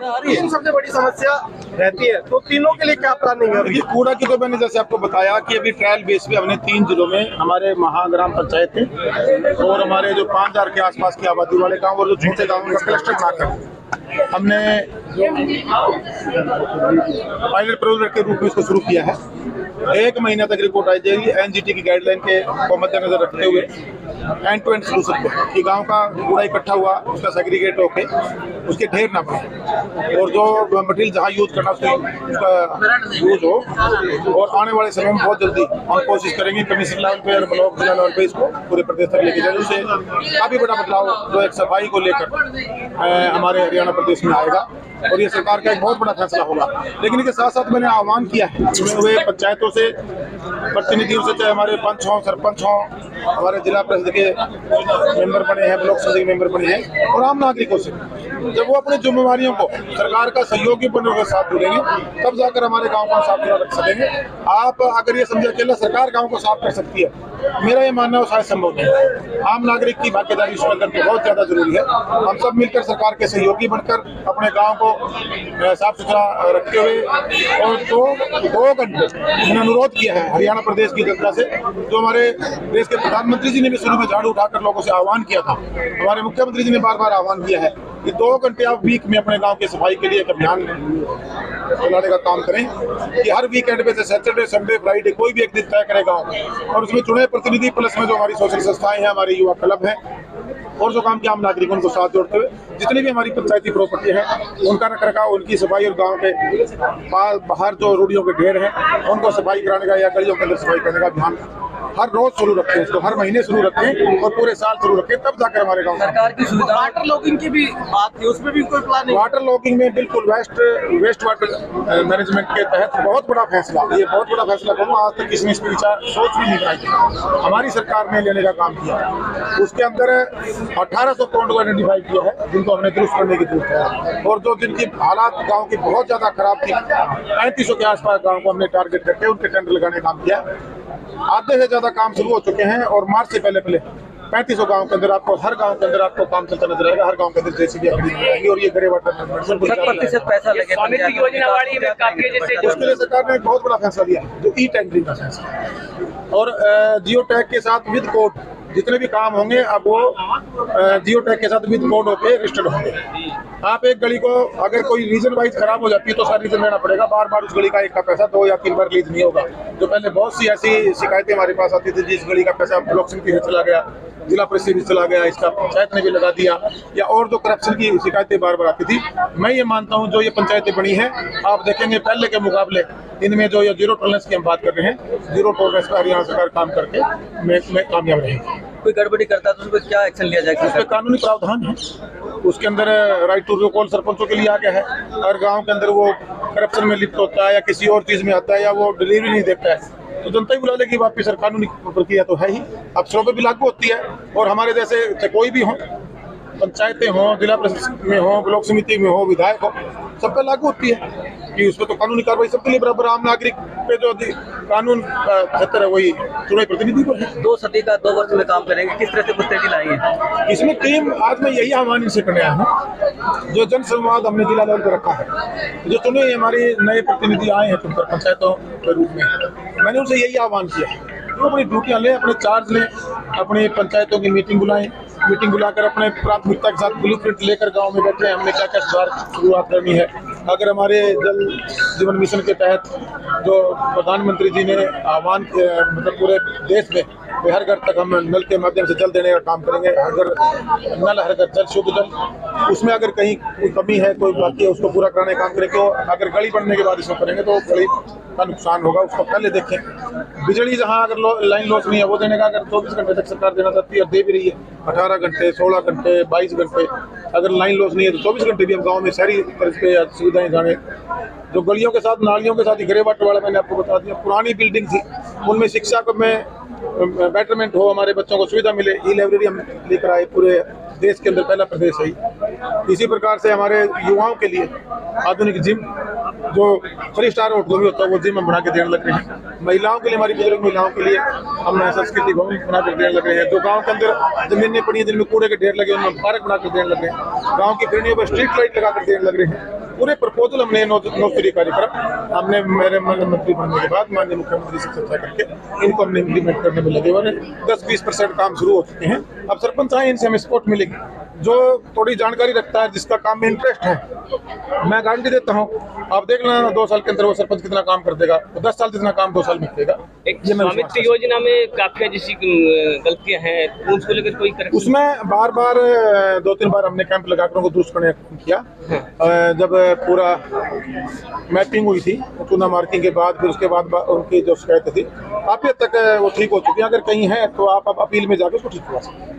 तीन सबसे बड़ी समस्या रहती है, तो तीनों के लिए क्या प्लानिंग है? कूड़ा की तो मैंने जैसे आपको बताया कि अभी ट्रायल बेस पे हमने 3 जिलों में हमारे महाग्राम पंचायत थे और हमारे जो 5000 के आसपास की आबादी वाले गांव और जो छोटे गाँव का क्लस्टर बनाकर हमने पायलट प्रोजेक्ट के रूप में इसको शुरू किया है। 1 महीना तक रिपोर्ट आई जाएगी एनजीटी की गाइडलाइन को मद्देनजर रखते हुए एंड टू एंड सोल्यूशन पे कि गांव का कूड़ा इकट्ठा हुआ उसका सेग्रीगेट होके उसके ढेर ना पड़े और जो मटेरियल जहाँ यूज करना उसका यूज हो। और आने वाले समय में बहुत जल्दी हम कोशिश करेंगे कमिश्नर लेवल पे और ब्लॉक जिला लेवल पे इसको पूरे प्रदेश तक लेके जाए। उससे काफी बड़ा बदलाव जो एक सफाई को लेकर हमारे हरियाणा प्रदेश में आएगा और ये सरकार का एक बहुत बड़ा फैसला होगा। लेकिन इसके साथ साथ मैंने आह्वान किया है वे पंचायतों से प्रतिनिधियों से, चाहे हमारे पंच हों, सरपंच हों, हमारे जिला परिषद के मेंबर बने हैं, ब्लॉक समिति के मेंबर बने हैं और आम नागरिकों से, जब वो अपनी जिम्मेवारियों को सरकार का सहयोगी बनने के साथ जुड़ेंगे तब जाकर हमारे गाँव को साफ सुथरा रख सकेंगे। आप अगर ये समझे अकेला सरकार गाँव को साफ कर सकती है, मेरा ये मानना है शायद संभव नहीं। आम नागरिक की भागीदारी इसमें अंदर बहुत ज्यादा जरूरी है। हम सब मिलकर सरकार के सहयोगी बनकर अपने गांव को साफ सुथरा रखते हुए और 2 घंटे मैंने अनुरोध किया है हरियाणा प्रदेश की जनता से, जो हमारे देश के प्रधानमंत्री जी ने भी शुरू में झाड़ू उठाकर लोगों से आह्वान किया था, हमारे मुख्यमंत्री जी ने बार बार आह्वान किया है कि 2 घंटे आप वीक में अपने गाँव की सफाई के लिए एक अभियान चलाने का काम करें कि हर वीकेंड पे से सैटरडे, संडे, फ्राइडे कोई भी एक दिन तय करेगा और उसमें चुने प्रतिनिधि प्लस में जो हमारी सोशल संस्थाएं हैं, हमारे युवा क्लब हैं और जो काम के आम नागरिकों को साथ जोड़ते हुए जितनी भी हमारी पंचायती प्रॉपर्टी है उनका रखरखाव, उनकी सफाई और गांव के बाहर जो रूढ़ियों के ढेर हैं उनको सफाई कराने का या गलियों के अंदर सफाई करने का अभियान हर रोज शुरू रखें, उसको हर महीने शुरू रखें और पूरे साल शुरू रखें, तब जाकर हमारे गाँव सरकार की सुविधा। वाटर लॉगिंग की भी बात थी, उसमें भी कोई प्लानिंग? वाटर लॉगिंग में बिल्कुल वेस्ट वाटर मैनेजमेंट के तहत बहुत बड़ा फैसला, ये बहुत बड़ा फैसला कहूँ, आज तक किसी ने इस पर विचार सोच भी नहीं बनाई, हमारी सरकार ने लेने का काम किया। उसके अंदर 1800 पॉइंट को आइडेंटिफाई किया है जिनको हमने दुरुस्त करने की जरूरत है और जो जिनकी हालात गाँव की बहुत ज्यादा खराब थी 3500 के आसपास गाँव को हमने टारगेट करके उनके टेंडर लगाने का काम किया। आधे से ज्यादा काम शुरू हो चुके हैं और मार्च से पहले 3500 गांव के अंदर आपको हर गांव के अंदर आपको काम चलता नजर आएगा। हर गांव के अंदर जेसीबी आएगी और ये ग्रे वाटर प्रतिशत पैसा लगे उसके लिए सरकार ने एक बहुत बड़ा फैसला लिया जो ई टेंडरिंग का फैसला और जियो टैग के साथ विद कोड जितने भी काम होंगे अब वो जियो टैग के साथ विद कोड होकर रजिस्टर्ड होंगे। आप एक गली को अगर कोई रीजन वाइज खराब हो जाती है तो सारा रीजन लेना पड़ेगा, बार बार उस गली का एक का पैसा 2 या 3 बार रिलीज नहीं होगा। जो पहले बहुत सी ऐसी शिकायतें हमारे पास आती थी, जिस गली का पैसा ब्लॉक समिति से चला गया, जिला परिषद से चला गया, इसका पंचायत ने भी लगा दिया, या और जो करप्शन की शिकायतें बार बार आती थी। मैं ये मानता हूँ जो ये पंचायतें बनी हैं आप देखेंगे पहले के मुकाबले इनमें जो ये जीरो टॉलरेंस की हम बात कर रहे हैं, जीरो टॉलरेंस पर हरियाणा सरकार काम करके में कामयाब रहेगी। कोई गड़बड़ी करता है तो उस पर क्या एक्शन लिया जाएगा? उस पर कानूनी प्रावधान है, उसके अंदर राइट टू रिकॉल सरपंचों के लिए आ गया है। हर गांव के अंदर वो करप्शन में लिप्त होता है या किसी और चीज में आता है या वो डिलीवरी नहीं देता है तो जनता ही बुला लेगी वापिस। सर कानूनी प्रक्रिया तो है ही, अफसरों पर भी लागू होती है और हमारे जैसे कोई भी हो, पंचायतें हों, जिला परिषद में हो, ब्लॉक समिति में हो, विधायक हो, सब पे लागू होती है कि उस पर तो कानूनी कार्रवाई सबके लिए बराबर। आम नागरिक पे जो कानून बेहतर है वही चुनावी प्रतिनिधि पर है। 2 सदी का 2 वर्ष में काम करेंगे, किस तरह से पुस्तकें लाएंगे? इसमें टीम आज मैं यही आह्वान इनसे करने आया हूँ, जो जन संवाद हमने जिला लेवल पर रखा है, जो चुने हमारे नए प्रतिनिधि आए हैं चुनकर पंचायतों के रूप में, मैंने उनसे यही आह्वान किया है वो अपनी ड्यूटियाँ लें, अपने चार्ज लें, अपनी पंचायतों की मीटिंग बुलाएं, मीटिंग बुलाकर अपने प्राथमिकता के साथ ब्लूप्रिंट लेकर गांव में बैठे हमने क्या क्या सुधार शुरुआत करनी है। अगर हमारे जल जीवन मिशन के तहत जो प्रधानमंत्री जी ने आह्वान मतलब पूरे देश में हर घर तक हम नल के माध्यम से जल देने का काम करेंगे, हर घर नल हर घर जल शुद्ध जल, उसमें अगर कहीं कोई कमी है कोई बाकी है उसको पूरा कराने का काम करेंगे। तो अगर गली बनने के बाद इसको करेंगे तो गली का नुकसान होगा, उसको पहले देखें। बिजली जहाँ अगर लाइन लॉस नहीं है वो देने का अगर 24 घंटे तक सरकार देना चाहती है और दे भी रही है, 18 घंटे 16 घंटे 22 घंटे अगर लाइन लॉस नहीं है तो 24 घंटे भी हम गाँव में शहरी तर्ज पे सुविधाएं जाने। जो गलियों के साथ नालियों के साथ ग्रे वाटर वाला मैंने आपको बता दिया, पुरानी बिल्डिंग थी उनमें शिक्षा को में बेटरमेंट हो, हमारे बच्चों को सुविधा मिले, ई लाइब्रेरी हम लेकर आए, पूरे देश के अंदर पहला प्रदेश है। इसी प्रकार से हमारे युवाओं के लिए आधुनिक जिम जो 3 स्टार होटल भी होता है वो जिम हम बना के देने लग रहे हैं। महिलाओं के लिए, हमारी बुजुर्ग महिलाओं के लिए हम संस्कृति भवन बना कर देने लग रहे हैं। जो गाँव के अंदर जमीनें पड़ी हैं जिनमें कूड़े के ढेर लगे उनमें पार्क बना कर देने लग रहे हैं। गाँव की गलियों पर स्ट्रीट लाइट लगा कर देने लग रहे हैं। पूरे प्रपोजल हमने 9 कार्यक्रम हमने मेरे मंत्री बनने के बाद माननीय मुख्यमंत्री से चर्चा करके इनको हमने इम्प्लीमेंट करने में लगे और 10-20% काम शुरू हो चुके हैं। अब सरपंच आए, इनसे हमें सपोर्ट मिलेगी। जो थोड़ी जानकारी रखता है, जिसका काम में इंटरेस्ट है, मैं गारंटी देता हूँ आप देख लेना 2 साल के अंदर वो सरपंच कितना काम कर देगा, 10 साल जितना काम 2 साल में करेगा। एक स्वामित्व योजना में काफी जैसी गलतियां हैं, उसको लेकर कोई करेक्शन? उसमें बार बार 2-3 बार हमने कैंप लगाकर उनको दुरुस्त करने का किया। जब पूरा मैपिंग हुई थी चूना मार्किंग के बाद, फिर उसके बाद उनकी जो शिकायत थी काफी हद तक वो ठीक हो चुकी है। अगर कहीं है तो आप अपील में जाकर उसको ठीक करवा सकते हैं।